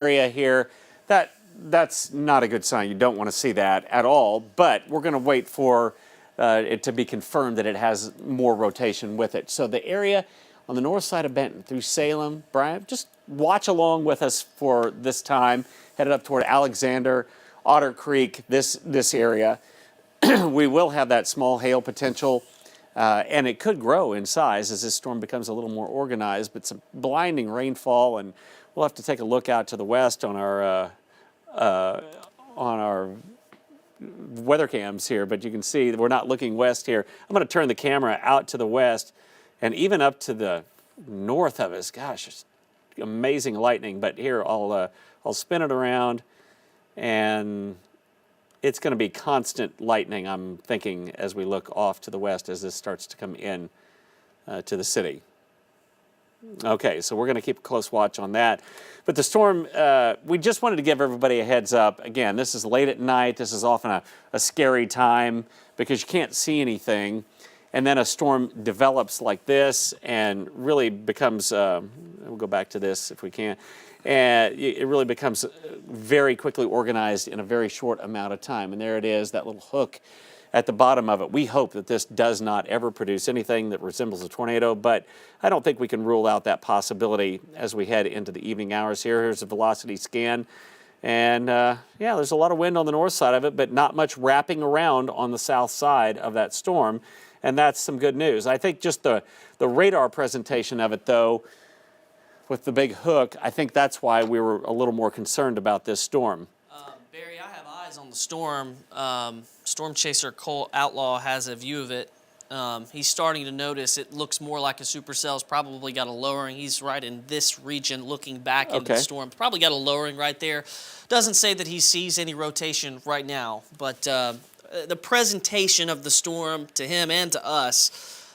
area here. That's not a good sign. You don't want to see that at all, but we're going to wait for it to be confirmed that it has more rotation with it. So the area on the north side of Benton through Salem, Brian, just watch along with us for this time, headed up toward Alexander, Otter Creek, this area. We will have that small hail potential, and it could grow in size as this storm becomes a little more organized, but some blinding rainfall, and we'll have to take a look out to the west on our weather cams here, but you can see that we're not looking west here. I'm going to turn the camera out to the west and even up to the north of us. Gosh, it's amazing lightning, but here I'll spin it around, and it's going to be constant lightning, I'm thinking, as we look off to the west as this starts to come in to the city. Okay, so we're going to keep a close watch on that. But the storm, we just wanted to give everybody a heads up. Again, this is late at night. This is often a scary time because you can't see anything. And then a storm develops like this and really becomes, we'll go back to this if we can, and it really becomes very quickly organized in a very short amount of time. And there it is, that little hook at the bottom of it. We hope that this does not ever produce anything that resembles a tornado, but I don't think we can rule out that possibility as we head into the evening hours here. Here's a velocity scan. And yeah, there's a lot of wind on the north side of it, but not much wrapping around on the south side of that storm. And that's some good news. I think just the radar presentation of it, though, with the big hook, I think that's why we were a little more concerned about this storm. Barry, I have eyes on the storm. Storm Chaser Cole Outlaw has a view of it. He's starting to notice it looks more like a supercell's probably got a lowering. He's right in this region looking back into the storm. Probably got a lowering right there. Doesn't say that he sees any rotation right now, but the presentation of the storm to him and to us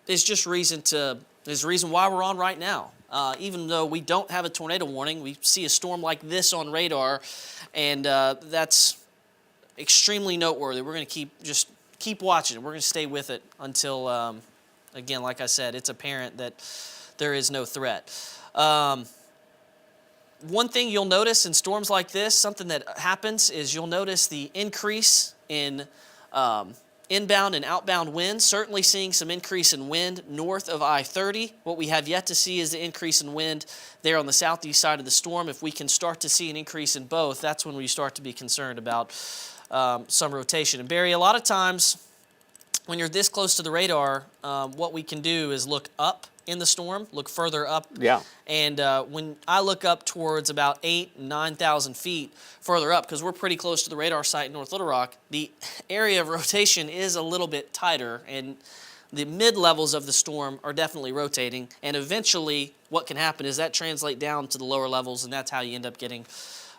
is just reason why we're on right now. Even though we don't have a tornado warning, we see a storm like this on radar, and that's extremely noteworthy. We're going to keep watching. We're going to stay with it until, again, like I said, it's apparent that there is no threat. One thing you'll notice in storms like this, something that happens, is you'll notice the increase in inbound and outbound winds. Certainly seeing some increase in wind north of I-30. What we have yet to see is the increase in wind there on the southeast side of the storm. If we can start to see an increase in both, that's when we start to be concerned about some rotation. And Barry, a lot of times when you're this close to the radar, what we can do is look up in the storm, look further up. Yeah. And when I look up towards about 8,000 9,000 feet further up, because we're pretty close to the radar site in North Little Rock, the area of rotation is a little bit tighter, and the mid-levels of the storm are definitely rotating. And eventually what can happen is that translate down to the lower levels, and that's how you end up getting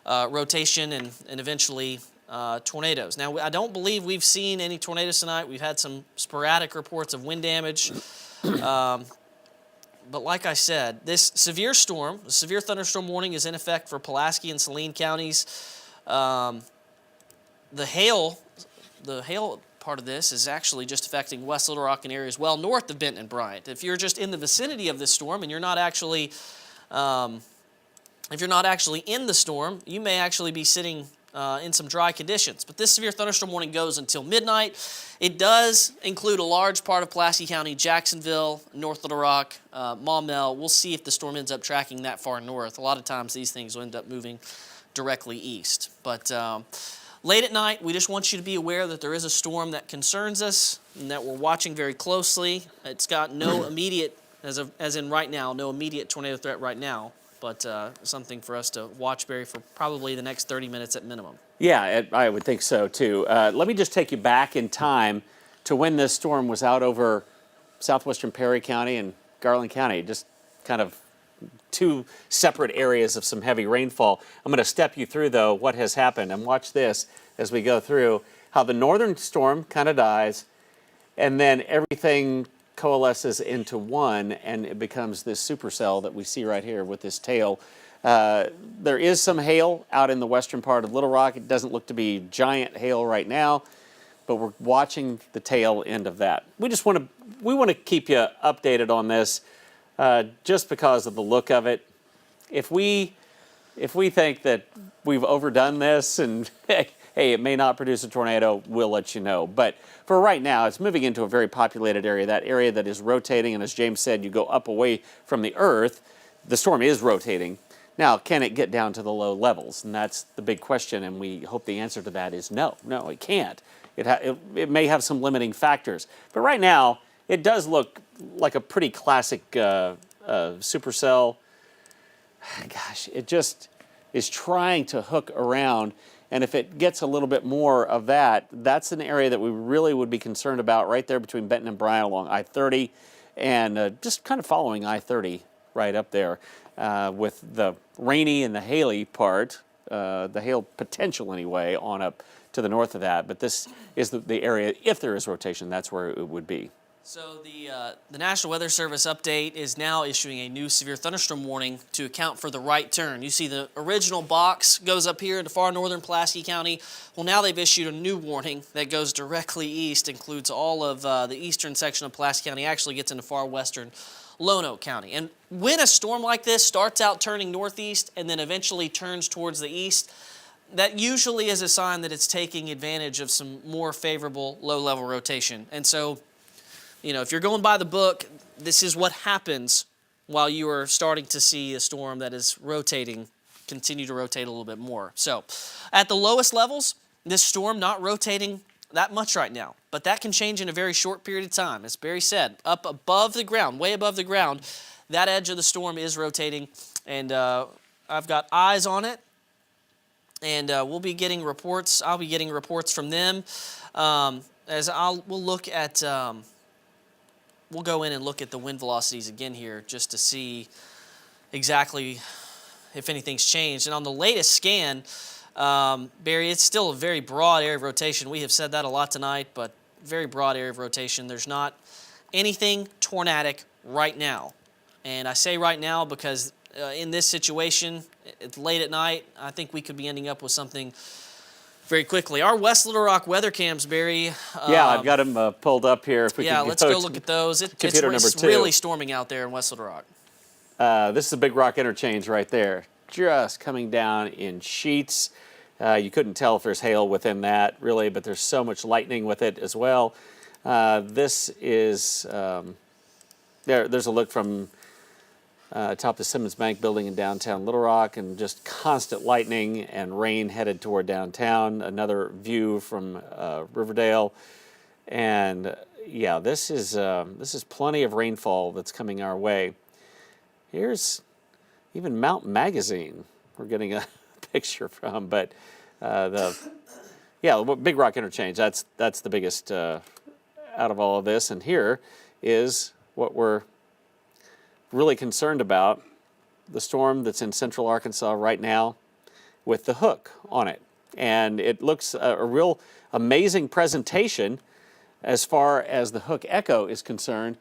rotation and eventually tornadoes. Now, I don't believe we've seen any tornadoes tonight. We've had some sporadic reports of wind damage. But like I said, this severe storm, the severe thunderstorm warning is in effect for Pulaski and Saline counties. The hail part of this is actually just affecting West Little Rock and areas well north of Benton and Bryant. If you're just in the vicinity of this storm and you're not actually, if you're not actually in the storm, you may actually be sitting in some dry conditions. But this severe thunderstorm warning goes until midnight. It does include a large part of Pulaski County, Jacksonville, North Little Rock, Maumelle. We'll see if the storm ends up tracking that far north. A lot of times these things will end up moving directly east. But late at night, we just want you to be aware that there is a storm that concerns us and that we're watching very closely. It's got no immediate, as in right now, no immediate tornado threat right now. But something for us to watch, Barry, for probably the next 30 minutes at minimum. Yeah, I would think so, too. Let me just take you back in time to when this storm was out over southwestern Perry County and Garland County, just kind of two separate areas of some heavy rainfall. I'm going to step you through, though, what has happened. And watch this as we go through how the northern storm kind of dies, and then everything coalesces into one, and it becomes this supercell that we see right here with this tail. There is some hail out in the western part of Little Rock. It doesn't look to be giant hail right now, but we're watching the tail end of that. We want to keep you updated on this just because of the look of it. If if we think that we've overdone this and hey, it may not produce a tornado, we'll let you know. But for right now, it's moving into a very populated area, that area that is rotating. And as James said, you go up away from the Earth, the storm is rotating. Now, can it get down to the low levels? And that's the big question, and we hope the answer to that is no. No, it can't. It may have some limiting factors. But right now, it does look like a pretty classic supercell. Gosh, it just is trying to hook around. And if it gets a little bit more of that, that's an area that we really would be concerned about right there between Benton and Bryant along I-30 and just kind of following I-30 right up there with the rainy and the haily part, the hail potential anyway, on up to the north of that. But this is the area, if there is rotation, that's where it would be. So the National Weather Service update is now issuing a new severe thunderstorm warning to account for the right turn. You see the original box goes up here into far northern Pulaski County. Well, now they've issued a new warning that goes directly east, includes all of the eastern section of Pulaski County, actually gets into far western Lonoke County. And when a storm like this starts out turning northeast and then eventually turns towards the east, that usually is a sign that it's taking advantage of some more favorable low-level rotation. And so, you know, if you're going by the book, this is what happens while you are starting to see a storm that is rotating, continue to rotate a little bit more. So at the lowest levels, this storm not rotating that much right now, but that can change in a very short period of time. As Barry said, up above the ground, way above the ground, that edge of the storm is rotating, and I've got eyes on it, and we'll be getting reports. I'll be getting reports from them we'll look at... We'll go in and look at the wind velocities again here just to see exactly if anything's changed. And on the latest scan, Barry, it's still a very broad area of rotation. We have said that a lot tonight, but very broad area of rotation. There's not anything tornadic right now. And I say right now because in this situation, it's late at night, I think we could be ending up with something very quickly. Our West Little Rock weather cams, Barry. Yeah, I've got them pulled up here. If we let's go look at those. It's really storming out there in West Little Rock. This is a Big Rock interchange right there, just coming down in sheets. You couldn't tell if there's hail within that, really, but there's so much lightning with it as well. This is, there's a look from atop the Simmons Bank building in downtown Little Rock, and just constant lightning and rain headed toward downtown. Another view from Riverdale, and yeah, this is plenty of rainfall that's coming our way. Here's even Mount Magazine we're getting a picture from, but Big Rock interchange, that's the biggest out of all of this. And here is what we're really concerned about, the storm that's in central Arkansas right now with the hook on it. And it looks a real amazing presentation as far as the hook echo is concerned.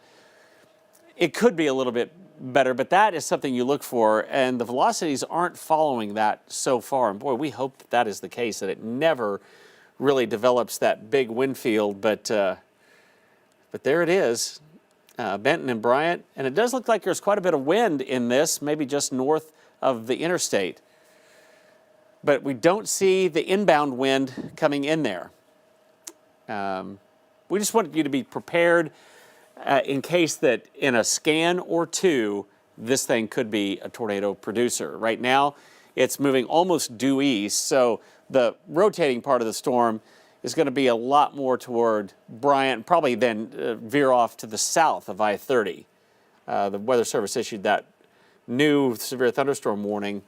It could be a little bit better, but that is something you look for, and the velocities aren't following that so far. And boy, we hope that is the case, that it never really develops that big wind field, but there it is. Benton and Bryant, and it does look like there's quite a bit of wind in this, maybe just north of the interstate. But we don't see the inbound wind coming in there. We just want you to be prepared in case that in a scan or two, this thing could be a tornado producer. Right now, it's moving almost due east, so the rotating part of the storm is going to be a lot more toward Bryant, probably then veer off to the south of I-30. The Weather Service issued that new severe thunderstorm warning,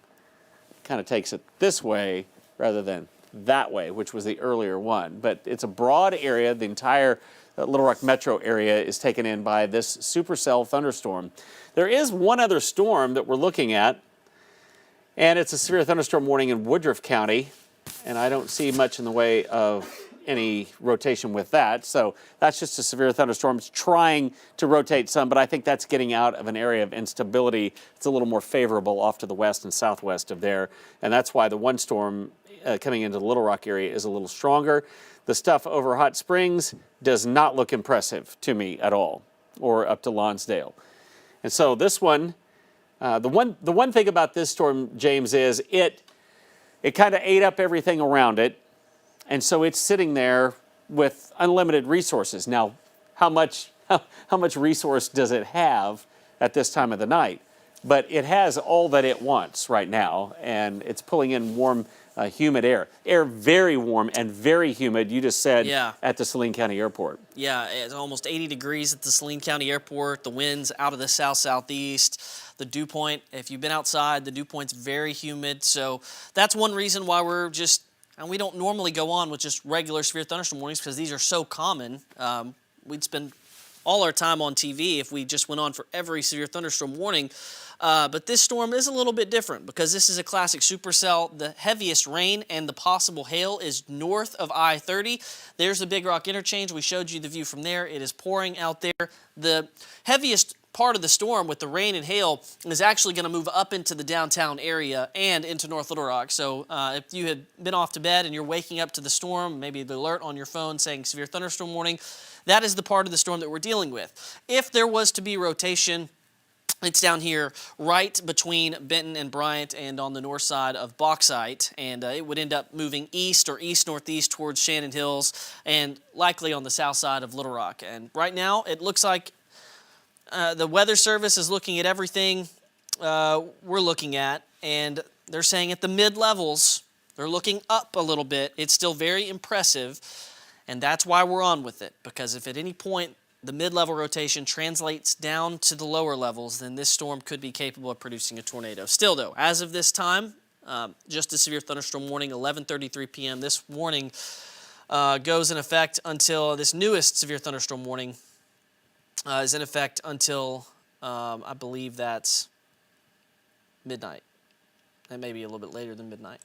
kind of takes it this way rather than that way, which was the earlier one. But it's a broad area. The entire Little Rock metro area is taken in by this supercell thunderstorm. There is one other storm that we're looking at, and it's a severe thunderstorm warning in Woodruff County. And I don't see much in the way of any rotation with that. So that's just a severe thunderstorm. It's trying to rotate some, but I think that's getting out of an area of instability. It's a little more favorable off to the west and southwest of there. And that's why the one storm coming into the Little Rock area is a little stronger. The stuff over Hot Springs does not look impressive to me at all, or up to Lonsdale. And so this one The one thing about this storm, James, is it kind of ate up everything around it, and so it's sitting there with unlimited resources. Now, how much resource does it have at this time of the night? But it has all that it wants right now, and it's pulling in warm, humid air. Air very warm and very humid, you just said, Yeah. at the Saline County Airport. Yeah, it's almost 80 degrees at the Saline County Airport. The wind's out of the south-southeast. The dew point, if you've been outside, the dew point's very humid. So that's one reason why and we don't normally go on with just regular severe thunderstorm warnings because these are so common. We'd spend all our time on TV if we just went on for every severe thunderstorm warning. But this storm is a little bit different because this is a classic supercell. The heaviest rain and the possible hail is north of I-30. There's the Big Rock interchange. We showed you the view from there. It is pouring out there. The heaviest part of the storm with the rain and hail is actually going to move up into the downtown area and into North Little Rock. So if you had been off to bed and you're waking up to the storm, maybe the alert on your phone saying severe thunderstorm warning, that is the part of the storm that we're dealing with. If there was to be rotation, it's down here right between Benton and Bryant and on the north side of Bauxite, and it would end up moving east or east-northeast towards Shannon Hills and likely on the south side of Little Rock. And right now it looks like the Weather Service is looking at everything we're looking at, and they're saying at the mid-levels, they're looking up a little bit. It's still very impressive, and that's why we're on with it, because if at any point the mid-level rotation translates down to the lower levels, then this storm could be capable of producing a tornado. Still, though, as of this time, just a severe thunderstorm warning, 11:33 p.m. This warning goes in effect until this newest severe thunderstorm warning is in effect until, I believe that's midnight. That may be a little bit later than midnight.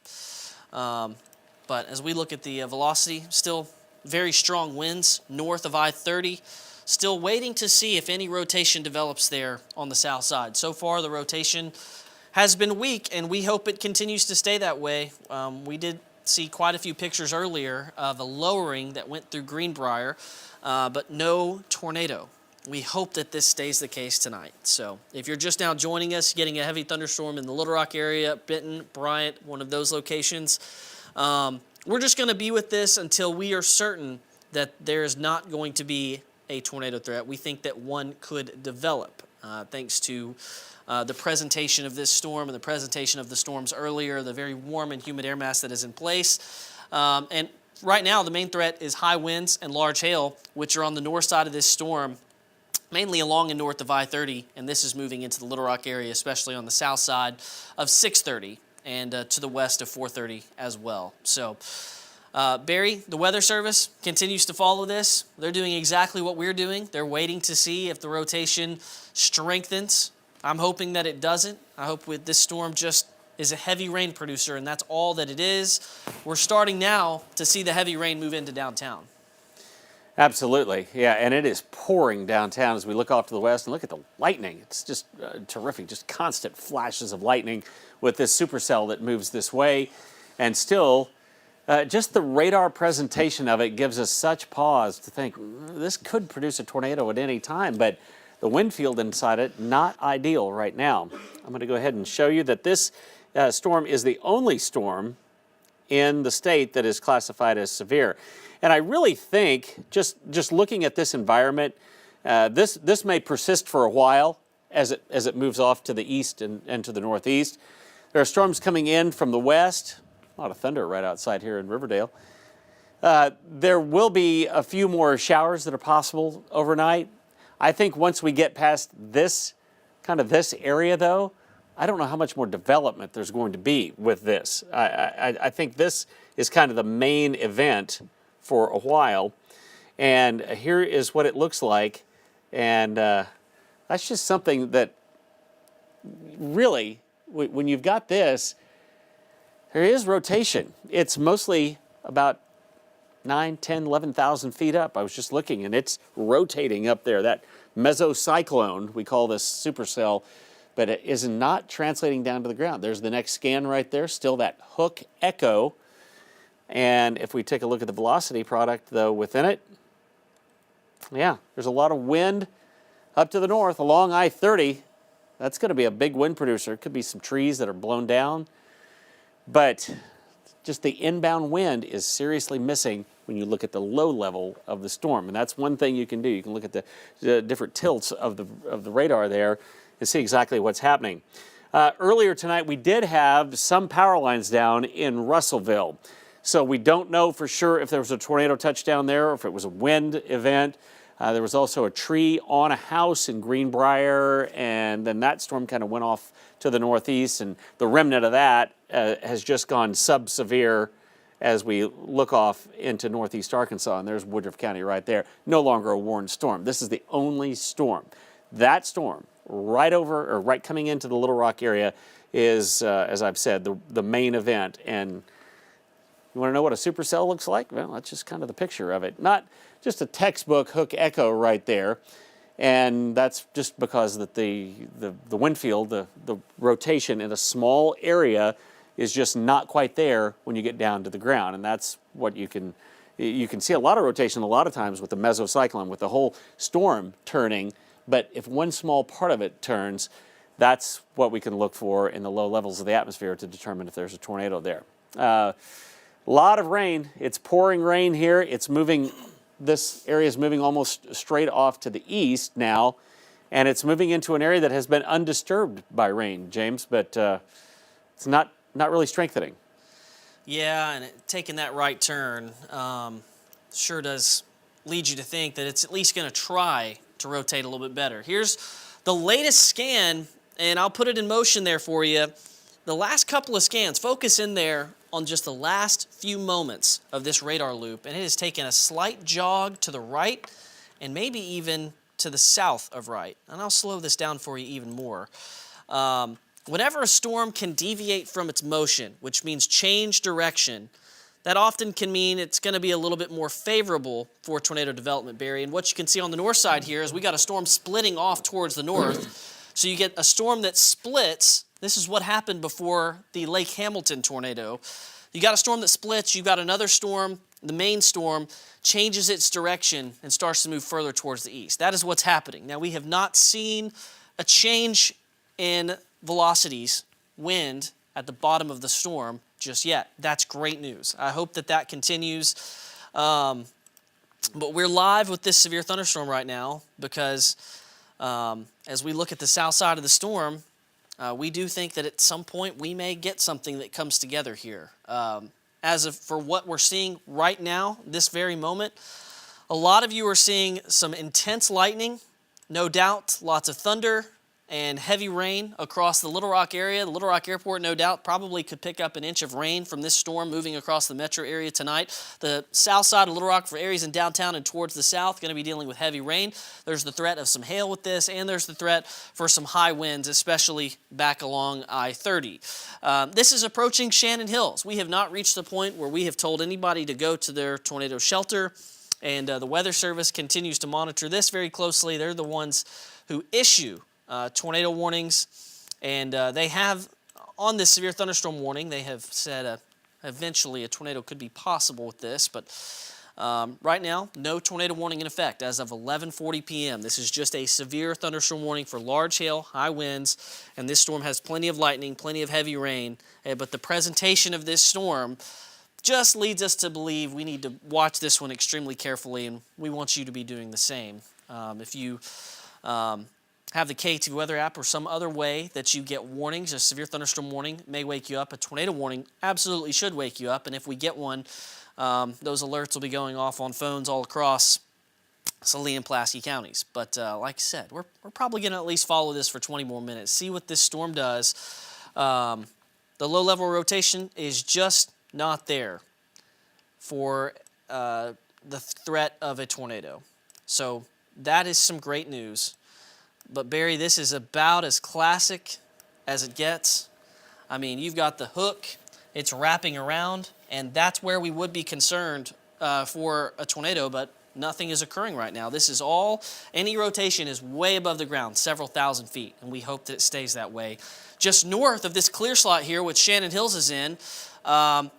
But as we look at the velocity, still very strong winds north of I-30. Still waiting to see if any rotation develops there on the south side. So far, the rotation has been weak, and we hope it continues to stay that way. We did see quite a few pictures earlier of a lowering that went through Greenbrier, but no tornado. We hope that this stays the case tonight. So if you're just now joining us, getting a heavy thunderstorm in the Little Rock area, Benton, Bryant, one of those locations, we're just going to be with this until we are certain that there is not going to be a tornado threat. We think that one could develop thanks to the presentation of this storm and the presentation of the storms earlier, the very warm and humid air mass that is in place. And right now, the main threat is high winds and large hail, which are on the north side of this storm, mainly along and north of I-30, and this is moving into the Little Rock area, especially on the south side of 630 and to the west of 430 as well. So Barry, the Weather Service continues to follow this. They're doing exactly what we're doing. They're waiting to see if the rotation strengthens. I'm hoping that it doesn't. I hope with this storm just is a heavy rain producer, and that's all that it is. We're starting now to see the heavy rain move into downtown. Absolutely, yeah, and it is pouring downtown as we look off to the west and look at the lightning. It's just terrific, just constant flashes of lightning with this supercell that moves this way, and still just the radar presentation of it gives us such pause to think this could produce a tornado at any time, but the wind field inside it, not ideal right now. I'm going to go ahead and show you that this storm is the only storm in the state that is classified as severe. And I really think, just looking at this environment, this may persist for a while as it moves off to the east and to the northeast. There are storms coming in from the west. A lot of thunder right outside here in Riverdale. There will be a few more showers that are possible overnight. I think once we get past this area, though, I don't know how much more development there's going to be with this. I think this is kind of the main event for a while. And here is what it looks like. And that's just something that really, when you've got this, there is rotation. It's mostly about 9, 10, 11,000 feet up. I was just looking, and it's rotating up there. That mesocyclone, we call this supercell, but it is not translating down to the ground. There's the next scan right there, still that hook echo. And if we take a look at the velocity product, though, within it, yeah, there's a lot of wind up to the north along I-30. That's going to be a big wind producer. Could be some trees that are blown down. But just the inbound wind is seriously missing when you look at the low level of the storm. And that's one thing you can do. You can look at the different tilts of the radar there and see exactly what's happening. Earlier tonight, we did have some power lines down in Russellville. So we don't know for sure if there was a tornado touchdown there or if it was a wind event. There was also a tree on a house in Greenbrier, and then that storm kind of went off to the northeast, and the remnant of that has just gone sub-severe as we look off into northeast Arkansas, and there's Woodruff County right there. No longer a warned storm. This is the only storm. That storm, right coming into the Little Rock area, is, as I've said, the main event. And you want to know what a supercell looks like? Well, that's just kind of the picture of it. Not just a textbook hook echo right there. And that's just because that the wind field, the rotation in a small area is just not quite there when you get down to the ground. And that's what you can see a lot of rotation a lot of times with the mesocyclone, with the whole storm turning. But if one small part of it turns, that's what we can look for in the low levels of the atmosphere to determine if there's a tornado there. A lot of rain. It's pouring rain here. It's moving. This area is moving almost straight off to the east now, and it's moving into an area that has been undisturbed by rain, James, but it's not really strengthening. Yeah, and taking that right turn sure does lead you to think that it's at least going to try to rotate a little bit better. Here's the latest scan, and I'll put it in motion there for you. The last couple of scans, focus in there on just the last few moments of this radar loop, and it has taken a slight jog to the right and maybe even to the south of right. And I'll slow this down for you even more. Whenever a storm can deviate from its motion, which means change direction, that often can mean it's going to be a little bit more favorable for tornado development, Barry. And what you can see on the north side here is we got a storm splitting off towards the north. So you get a storm that splits. This is what happened before the Lake Hamilton tornado. You got a storm that splits, you got another storm, the main storm changes its direction and starts to move further towards the east. That is what's happening. Now, we have not seen a change in velocities, wind, at the bottom of the storm just yet. That's great news. I hope that continues. But we're live with this severe thunderstorm right now because as we look at the south side of the storm, we do think that at some point we may get something that comes together here. For what we're seeing right now, this very moment, a lot of you are seeing some intense lightning, no doubt, lots of thunder and heavy rain across the Little Rock area. The Little Rock Airport, no doubt, probably could pick up an inch of rain from this storm moving across the metro area tonight. The south side of Little Rock, for areas in downtown and towards the south, going to be dealing with heavy rain. There's the threat of some hail with this, and there's the threat for some high winds, especially back along I-30. This is approaching Shannon Hills. We have not reached the point where we have told anybody to go to their tornado shelter, and the Weather Service continues to monitor this very closely. They're the ones who issue tornado warnings, and they have, on this severe thunderstorm warning, they have said eventually a tornado could be possible with this, but right now, no tornado warning in effect as of 11:40 p.m. This is just a severe thunderstorm warning for large hail, high winds, and this storm has plenty of lightning, plenty of heavy rain, but the presentation of this storm just leads us to believe we need to watch this one extremely carefully, and we want you to be doing the same. If you have the KATV Weather app or some other way that you get warnings, a severe thunderstorm warning may wake you up. A tornado warning absolutely should wake you up. And if we get one, those alerts will be going off on phones all across Saline and Pulaski counties. But like I said, we're probably going to at least follow this for 20 more minutes, see what this storm does. The low-level rotation is just not there for the threat of a tornado. So that is some great news. But, Barry, this is about as classic as it gets. I mean, you've got the hook, it's wrapping around, and that's where we would be concerned for a tornado. But nothing is occurring right now. This is all, any rotation is way above the ground, several thousand feet, and we hope that it stays that way. Just north of this clear slot here, which Shannon Hills is in,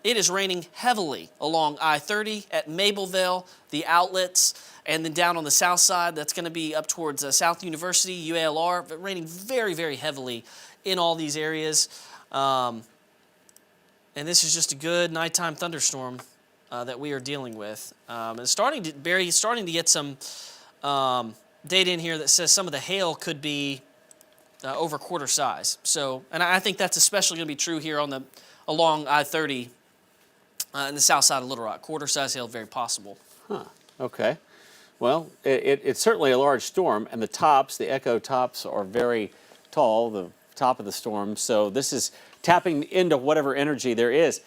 it is raining heavily along I-30 at Mableville, the outlets, and then down on the south side, that's going to be up towards South University, UALR, but raining very, very heavily in all these areas. And this is just a good nighttime thunderstorm that we are dealing with. And Barry is starting to get some data in here that says some of the hail could be over quarter size. So, and I think that's especially going to be true here along I-30 in the south side of Little Rock. Quarter size hail, very possible. Huh. Okay. Well, it's certainly a large storm, and the echo tops are very tall, the top of the storm. So this is tapping into whatever energy there is.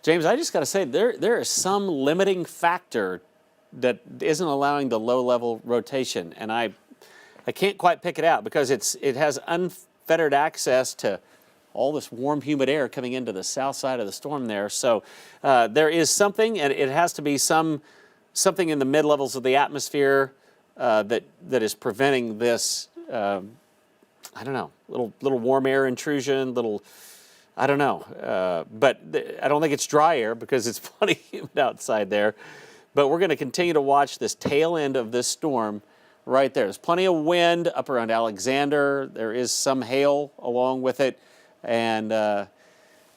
James, I just got to say, there is some limiting factor that isn't allowing the low-level rotation, and I can't quite pick it out because it has unfettered access to all this warm, humid air coming into the south side of the storm there. So there is something, and it has to be something in the mid-levels of the atmosphere that is preventing this, I don't know, little warm air intrusion, I don't know. But I don't think it's dry air because it's plenty humid outside there. But we're going to continue to watch this tail end of this storm right there. There's plenty of wind up around Alexander. There is some hail along with it. And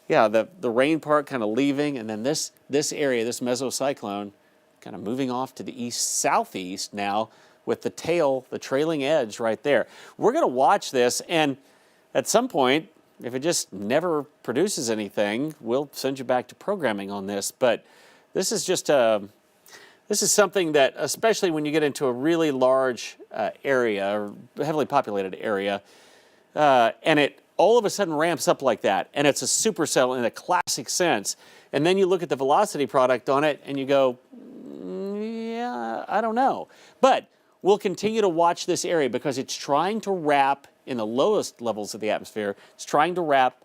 yeah, the rain part kind of leaving. And then this area, this mesocyclone, kind of moving off to the east-southeast now with the trailing edge right there. We're going to watch this, and at some point, if it just never produces anything, we'll send you back to programming on this. But this is just this is something that, especially when you get into a really large area, or heavily populated area, and it all of a sudden ramps up like that, and it's a supercell in a classic sense, and then you look at the velocity product on it, and you go, yeah, I don't know. But we'll continue to watch this area because it's trying to wrap in the lowest levels of the atmosphere. It's trying to wrap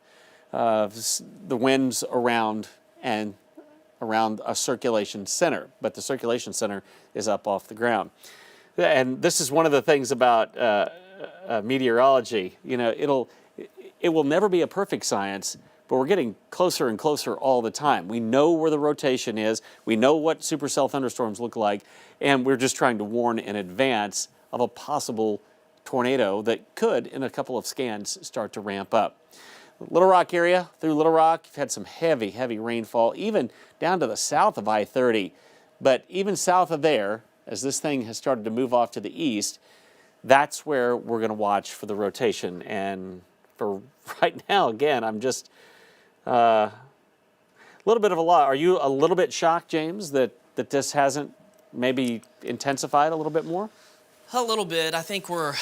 the winds around a circulation center, but the circulation center is up off the ground. And this is one of the things about meteorology. You know, it will never be a perfect science, but we're getting closer and closer all the time. We know where the rotation is. We know what supercell thunderstorms look like, and we're just trying to warn in advance of a possible tornado that could, in a couple of scans, start to ramp up. Little Rock area, through Little Rock, you've had some heavy, heavy rainfall, even down to the south of I-30. But even south of there, as this thing has started to move off to the east, that's where we're going to watch for the rotation. And for right now, again, I'm just a little bit of a lot. Are you a little bit shocked, James, that this hasn't maybe intensified a little bit more? A little bit. I think we're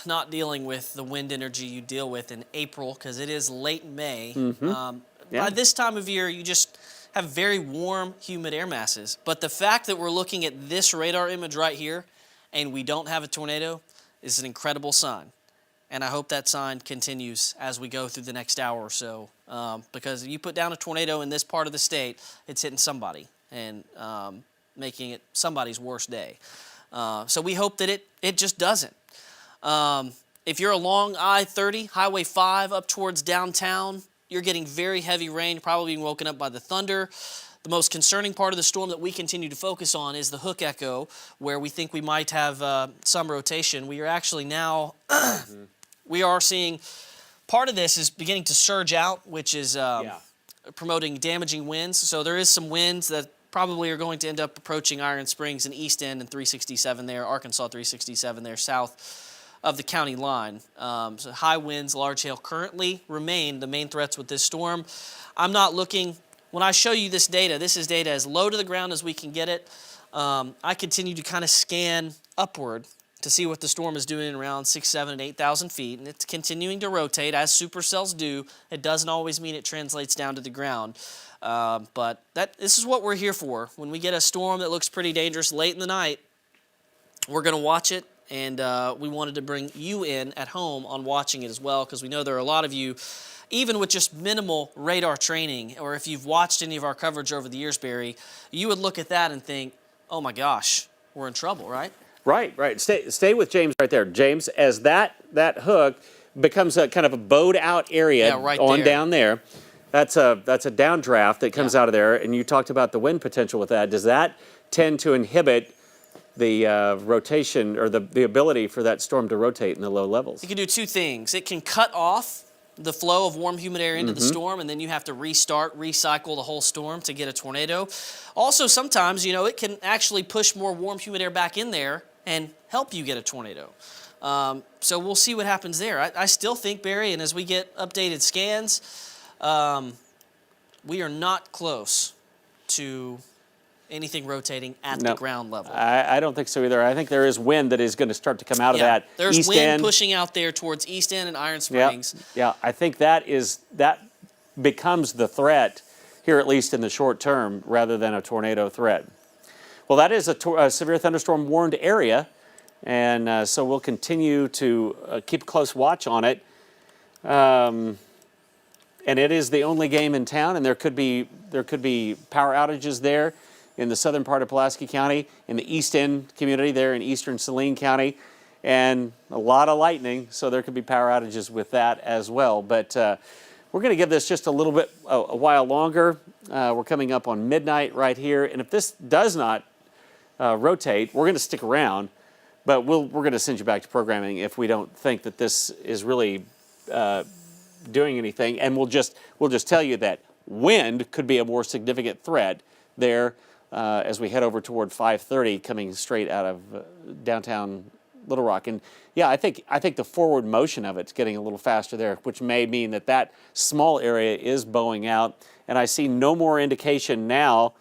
not dealing with the wind energy you deal with in April because it is late May. Mm-hmm. By this time of year, you just have very warm, humid air masses. But the fact that we're looking at this radar image right here and we don't have a tornado is an incredible sign. And I hope that sign continues as we go through the next hour or so. Because if you put down a tornado in this part of the state, it's hitting somebody and making it somebody's worst day. So we hope that it just doesn't. If you're along I-30, Highway 5 up towards downtown, you're getting very heavy rain, probably being woken up by the thunder. The most concerning part of the storm that we continue to focus on is the hook echo, where we think we might have some rotation. We are actually now, we are seeing part of this is beginning to surge out, which is promoting damaging winds. So there is some winds that probably are going to end up approaching Iron Springs and East End and 367 there, Arkansas 367 there, south of the county line. So high winds, large hail currently remain the main threats with this storm. I'm not looking, when I show you this data, this is data as low to the ground as we can get it. I continue to kind of scan upward to see what the storm is doing around 6,000, 7,000, and 8,000 feet, and it's continuing to rotate as supercells do. It doesn't always mean it translates down to the ground. But this is what we're here for. When we get a storm that looks pretty dangerous late in the night, we're going to watch it, and we wanted to bring you in at home on watching it as well, because we know there are a lot of you, even with just minimal radar training, or if you've watched any of our coverage over the years, Barry, you would look at that and think, oh my gosh, we're in trouble, right? Right. Stay with James right there. James, as that hook becomes a kind of a bowed out area down there, that's a downdraft that comes out of there, and you talked about the wind potential with that. Does that tend to inhibit the rotation or the ability for that storm to rotate in the low levels? It can do two things. It can cut off the flow of warm, humid air into the storm, and then you have to recycle the whole storm to get a tornado. Also, sometimes, it can actually push more warm, humid air back in there and help you get a tornado. So we'll see what happens there. I still think, Barry, and as we get updated scans, we are not close to anything rotating at the ground level. I don't think so either. I think there is wind that is going to start to come out of that there's east wind end. Pushing out there towards East End and Iron Springs. Yeah, I think that becomes the threat here, at least in the short term, rather than a tornado threat. Well, that is a severe thunderstorm warned area, and so we'll continue to keep a close watch on it. And it is the only game in town, and there could be power outages there in the southern part of Pulaski County, in the East End community there in eastern Saline County, and a lot of lightning, so there could be power outages with that as well. But we're going to give this just a little bit, a while longer. We're coming up on midnight right here, and if this does not rotate, we're going to stick around, but we're going to send you back to programming if we don't think that this is really doing anything, and we'll just tell you that wind could be a more significant threat there as we head over toward 5:30, coming straight out of downtown Little Rock. And yeah, I think the forward motion of it's getting a little faster there, which may mean that small area is bowing out. And I see no more indication now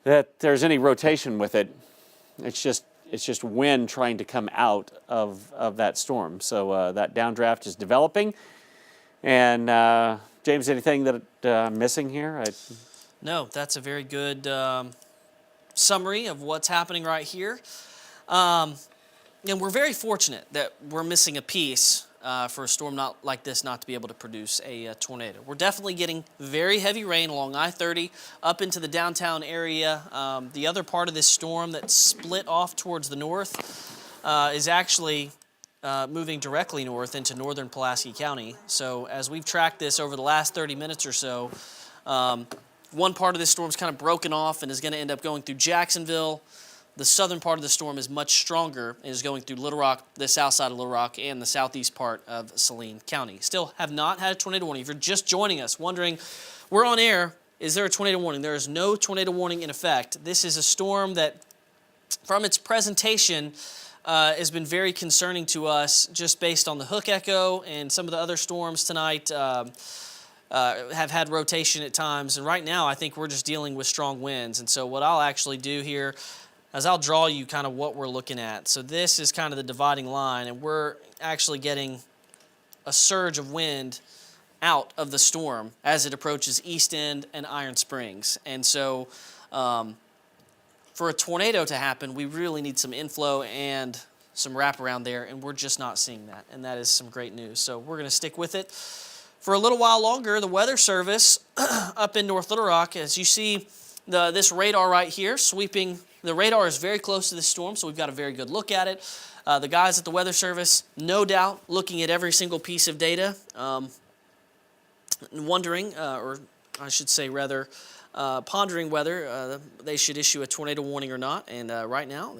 that there's any rotation with it. It's just wind trying to come out of that storm. So that downdraft is developing. And James, anything that I'm missing here? No, that's a very good summary of what's happening right here. And we're very fortunate that we're missing a piece for a storm not like this not to be able to produce a tornado. We're definitely getting very heavy rain along I-30 up into the downtown area. The other part of this storm that split off towards the north is actually moving directly north into northern Pulaski County. So as we've tracked this over the last 30 minutes or so, one part of this storm is kind of broken off and is going to end up going through Jacksonville. The southern part of the storm is much stronger and is going through Little Rock, the south side of Little Rock, and the southeast part of Saline County. Still have not had a tornado warning. If you're just joining us, wondering, we're on air, is there a tornado warning? There is no tornado warning in effect. This is a storm that, from its presentation, has been very concerning to us just based on the hook echo, and some of the other storms tonight have had rotation at times. And right now, I think we're just dealing with strong winds. And so what I'll actually do here is I'll draw you kind of what we're looking at. So this is kind of the dividing line, and we're actually getting a surge of wind out of the storm as it approaches East End and Iron Springs. And so for a tornado to happen, we really need some inflow and some wraparound there, and we're just not seeing that, and that is some great news. So we're going to stick with it for a little while longer. The Weather Service up in North Little Rock, as you see this radar right here sweeping. The radar is very close to the storm, so we've got a very good look at it. The guys at the Weather Service, no doubt, looking at every single piece of data, wondering, or I should say rather, pondering whether they should issue a tornado warning or not. And right now,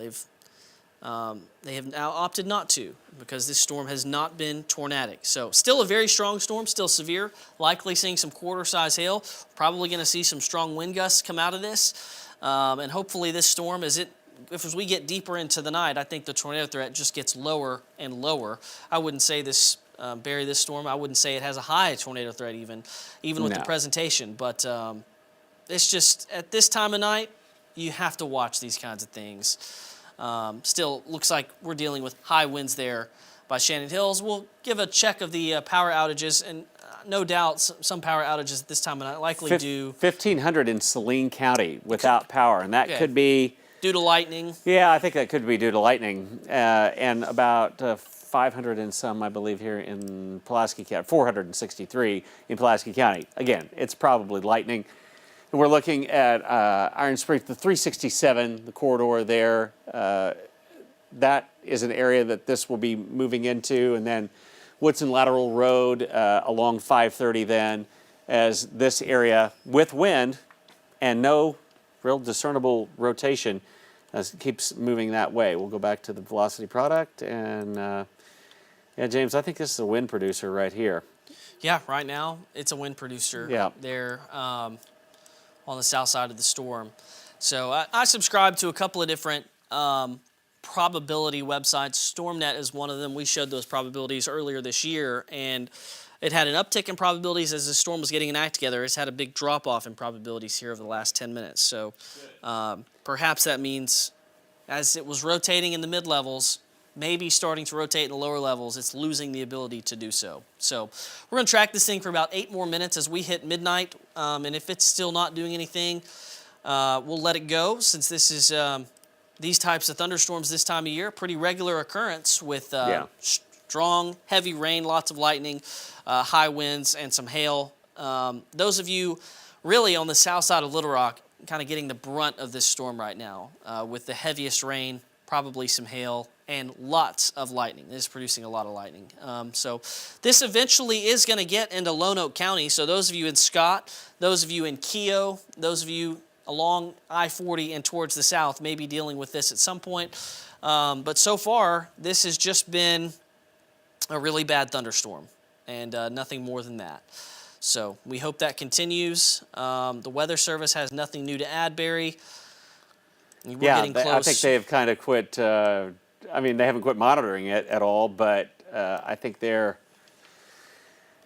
they have now opted not to, because this storm has not been tornadic. So still a very strong storm, still severe, likely seeing some quarter-size hail, probably going to see some strong wind gusts come out of this. And hopefully this storm, as we get deeper into the night, I think the tornado threat just gets lower and lower. I wouldn't say this, Barry, this storm, I wouldn't say it has a high tornado threat even with the presentation. But it's just, at this time of night, you have to watch these kinds of things. Still looks like we're dealing with high winds there by Shannon Hills. We'll give a check of the power outages, and no doubt some power outages at this time of night likely due 1,500 in Saline County without power, and that could be due to lightning. Yeah, I think that could be due to lightning, and about 500 and some, I believe, here in Pulaski County, 463 in Pulaski County. Again, it's probably lightning. We're looking at Iron Springs, the 367, the corridor there. That is an area that this will be moving into, and then Woodson Lateral Road along 530 then, as this area with wind and no real discernible rotation keeps moving that way. We'll go back to the velocity product, and yeah, James, I think this is a wind producer right here. Yeah, right now it's a wind producer there on the south side of the storm. So I subscribe to a couple of different probability websites. StormNet is one of them. We showed those probabilities earlier this year, and it had an uptick in probabilities as the storm was getting an act together. It's had a big drop-off in probabilities here over the last 10 minutes. So perhaps that means as it was rotating in the mid-levels, maybe starting to rotate in the lower levels, it's losing the ability to do so. So we're going to track this thing for about 8 more minutes as we hit midnight, and if it's still not doing anything, we'll let it go, since this is these types of thunderstorms this time of year, pretty regular occurrence with strong, heavy rain, lots of lightning, high winds, and some hail. Those of you really on the south side of Little Rock kind of getting the brunt of this storm right now with the heaviest rain, probably some hail, and lots of lightning. It is producing a lot of lightning. So this eventually is going to get into Lone Oak County. So those of you in Scott, those of you in Keogh, those of you along I-40 and towards the south may be dealing with this at some point. But so far, this has just been a really bad thunderstorm and nothing more than that. So we hope that continues. The Weather Service has nothing new to add, Barry. We're getting close. I think they've kind of quit. I mean, they haven't quit monitoring it at all, but I think they're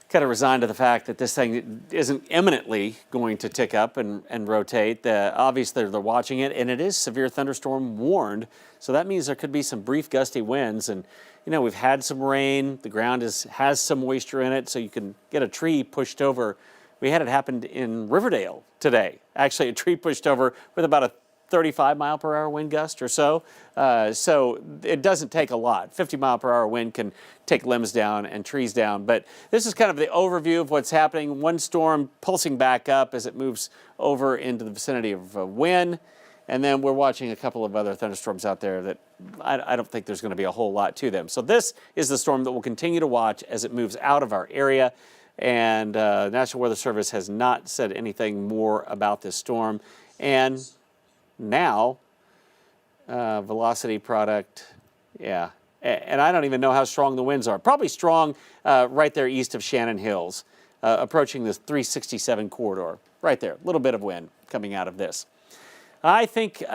kind of resigned to the fact that this thing isn't imminently going to tick up and rotate. Obviously, they're watching it, and it is severe thunderstorm warned, so that means there could be some brief gusty winds. And you know, we've had some rain. The ground has some moisture in it, so you can get a tree pushed over. We had it happen in Riverdale today. Actually, a tree pushed over with about a 35-mile-per-hour wind gust or so. So it doesn't take a lot. 50-mile-per-hour wind can take limbs down and trees down. But this is kind of the overview of what's happening. One storm pulsing back up as it moves over into the vicinity of wind. And then we're watching a couple of other thunderstorms out there that I don't think there's going to be a whole lot to them. So this is the storm that we'll continue to watch as it moves out of our area. And National Weather Service has not said anything more about this storm. And now, velocity product, yeah. And I don't even know how strong the winds are. Probably strong right there east of Shannon Hills, approaching this 367 corridor. Right there, a little bit of wind coming out of this. I think we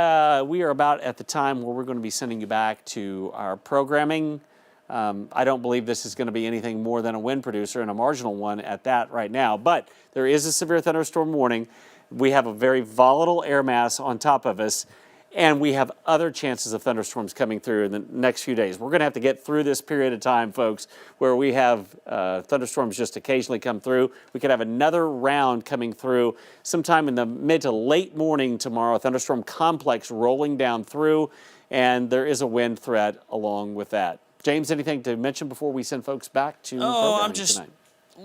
are about at the time where we're going to be sending you back to our programming. I don't believe this is going to be anything more than a wind producer, and a marginal one at that right now. But there is a severe thunderstorm warning. We have a very volatile air mass on top of us, and we have other chances of thunderstorms coming through in the next few days. We're going to have to get through this period of time, folks, where we have thunderstorms just occasionally come through. We could have another round coming through sometime in the mid to late morning tomorrow, a thunderstorm complex rolling down through, and there is a wind threat along with that. James, anything to mention before we send folks back to programming I'm just tonight?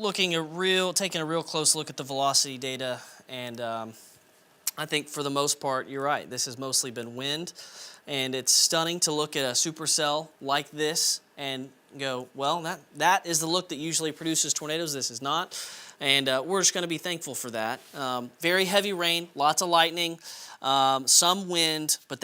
taking a real close look at the velocity data, and I think for the most part, you're right. This has mostly been wind, and it's stunning to look at a supercell like this and go, well, that is the look that usually produces tornadoes. This is not, and we're just going to be thankful for that. Very heavy rain, lots of lightning, some wind, but